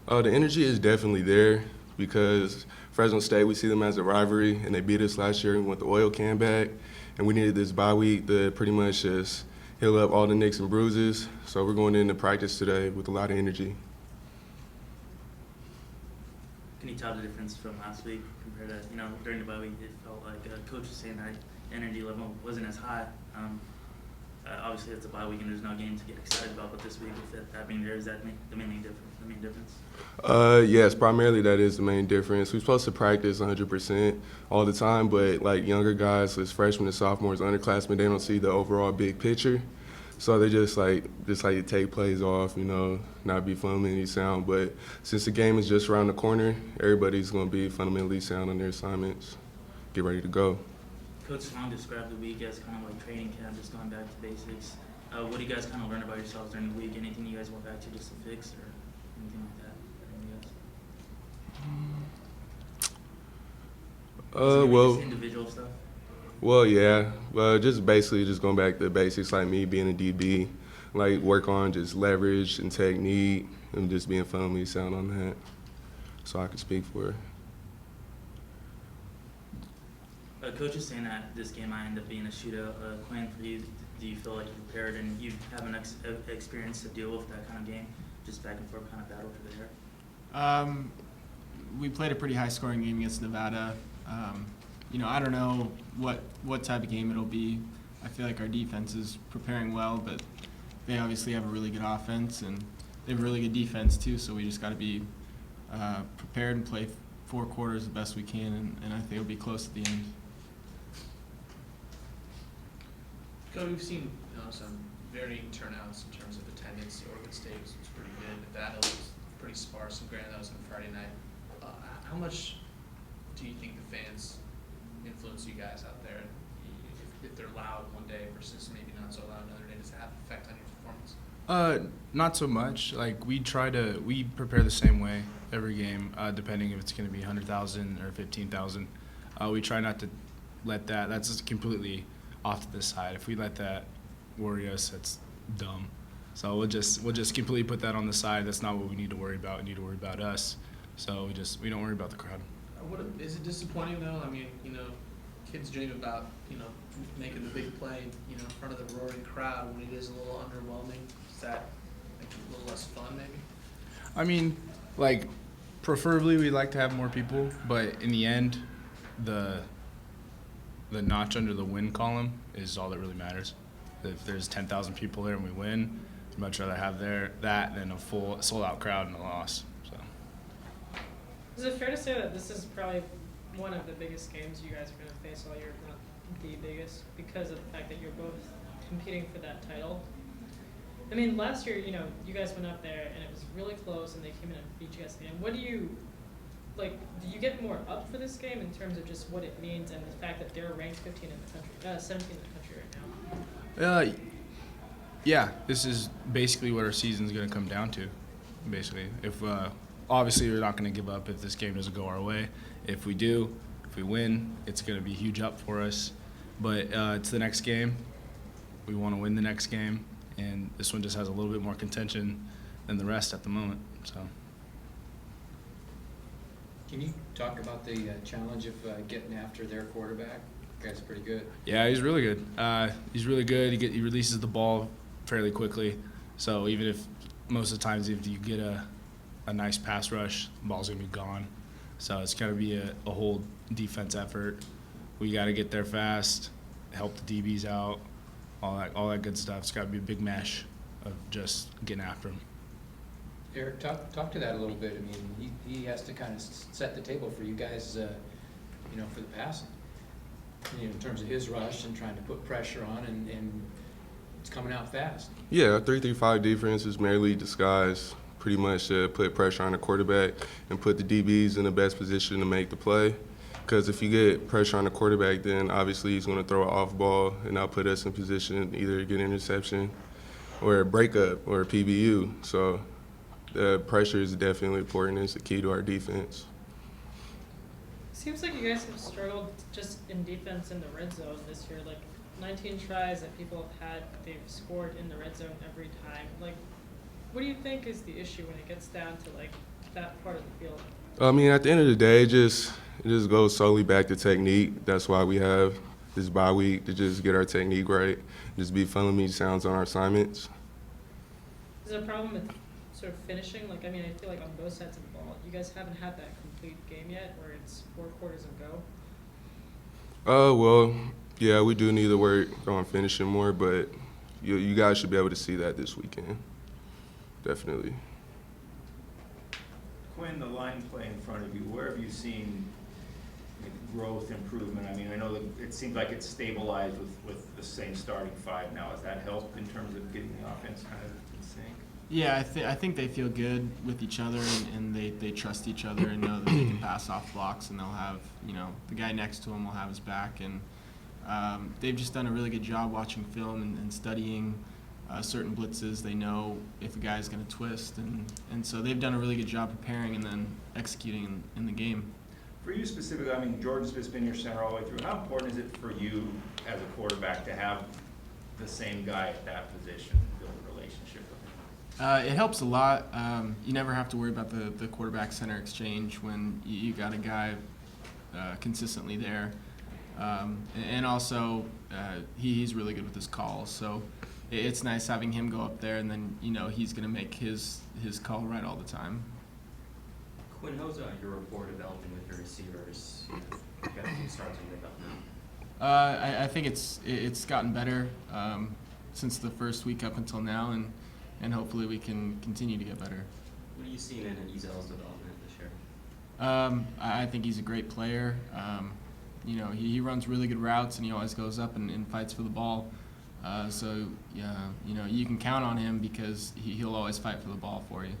The energy is definitely there because Fresno State, we see them as a rivalry, and they beat us last year and we went the oil can back. And we needed this bye week to pretty much just heal up all the nicks and bruises. So we're going into practice today with a lot of energy. Can you tell the difference from last week compared to, during the bye week, it felt like Coach was saying that energy level wasn't as high. Obviously, it's a bye week and there's no game to get excited about, but this week, with that being there, is that the main difference? Yes, primarily that is the main difference. We're supposed to practice 100% all the time, but like younger guys, as freshmen and sophomores, underclassmen, they don't see the overall big picture. So they just like to take plays off, not be fundamentally sound. But since the game is just around the corner, everybody's going to be fundamentally sound on their assignments. Get ready to go. Coach Long described the week as kind of like training camp, just going back to basics. What do you guys kind of learn about yourselves during the week? Anything you guys went back to just to fix or anything like that? Just individual stuff? Well, yeah. Well, just basically just going back to the basics, like me being a DB, like work on just leverage and technique and just being fundamentally sound on that so I can speak for it. Coach is saying that this game might end up being a shootout. Quinn, for you, do you feel like you're prepared and you have an experience to deal with that kind of game, just back and forth kind of battle through the air? We played a pretty high-scoring game against Nevada. I don't know what type of game it'll be. I feel like our defense is preparing well, but they obviously have a really good offense, and they have a really good defense too, so we just got to be prepared and play 4 quarters the best we can, and I think it'll be close at the end. Cody, we've seen some varying turnouts in terms of attendance. Oregon State was pretty good. Nevada was pretty sparse, and granted that was on Friday night. How much do you think the fans influence you guys out there? If they're loud one day versus maybe not so loud another day, does that have an effect on your performance? Not so much. Like we prepare the same way every game, depending if it's going to be 100,000 or 15,000. We try not to let that. That's completely off to the side. If we let that worry us, that's dumb. So we'll just completely put that on the side. That's not what we need to worry about. We need to worry about us. So we don't worry about the crowd. Is it disappointing though? I mean, kids dream about making the big play, in front of the roaring crowd when it is a little underwhelming. Does that make it a little less fun, maybe? I mean, like, preferably we'd like to have more people, but in the end, the notch under the win column is all that really matters. If there's 10,000 people there and we win, I'd much rather have that than a full sold-out crowd and a loss. So. Is it fair to say that this is probably one of the biggest games you guys are going to face all year, if not the biggest, because of the fact that you're both competing for that title? I mean, last year, you guys went up there and it was really close and they came in and beat you guys again. What do you you get more up for this game in terms of just what it means and the fact that they're ranked 15 in the country, 17 in the country right now? Yeah, this is basically what our season's going to come down to, basically. If obviously we're not going to give up if this game doesn't go our way. If we do, if we win, it's going to be a huge up for us. But it's the next game. We want to win the next game, and this one just has a little bit more contention than the rest at the moment. So. Can you talk about the challenge of getting after their quarterback? The guy's pretty good. Yeah, he's really good. He's really good. He releases the ball fairly quickly. So even if most of the times if you get a nice pass rush, the ball's going to be gone. So it's got to be a whole defense effort. We got to get there fast, help the DBs out, all that good stuff. It's got to be a big mesh of just getting after them. Eric, talk to that a little bit. I mean, he has to kind of set the table for you guys, for the passing. In terms of his rush and trying to put pressure on, and it's coming out fast. Yeah, 3-3-5 defense is merely disguised, pretty much to put pressure on the quarterback and put the DBs in the best position to make the play. Because if you get pressure on the quarterback, then obviously he's going to throw an off ball and not put us in position either to get an interception or a breakup or a PBU. So the pressure is definitely important. It's the key to our defense. Seems like you guys have struggled just in defense in the red zone this year. 19 tries that people have had, they've scored in the red zone every time. What do you think is the issue when it gets down to like that part of the field? I mean, at the end of the day, it just goes solely back to technique. That's why we have this bye week, to just get our technique right, just be fundamentally sounds on our assignments. Is there a problem with sort of finishing? Like, I mean, I feel like on both sides of the ball, you guys haven't had that complete game yet where it's 4 quarters and go. Well, yeah, we do need to work on finishing more, but you guys should be able to see that this weekend. Definitely. Quinn, the line play in front of you, where have you seen growth, improvement? I mean, I know that it seems like it's stabilized with the same starting 5 now. Has that helped in terms of getting the offense kind of in sync? Yeah, I think they feel good with each other, and they trust each other and know that they can pass off blocks, and they'll have, the guy next to him will have his back. And they've just done a really good job watching film and studying certain blitzes. They know if a guy's going to twist, and so they've done a really good job preparing and then executing in the game. For you specifically, I mean, Jordan's just been your center all the way through. How important is it for you as a quarterback to have the same guy at that position, build a relationship with him? It helps a lot. You never have to worry about the quarterback center exchange when you got a guy consistently there. And also, he's really good with his calls. So it's nice having him go up there, and then, he's going to make his call right all the time. Quinn, how's your rapport developing with your receivers? You got a few starts under the belt now. I think it's gotten better since the first week up until now, and hopefully we can continue to get better. What are you seeing in Ezel's development this year? I think he's a great player. He runs really good routes, and he always goes up and fights for the ball. So you can count on him because he'll always fight for the ball for you.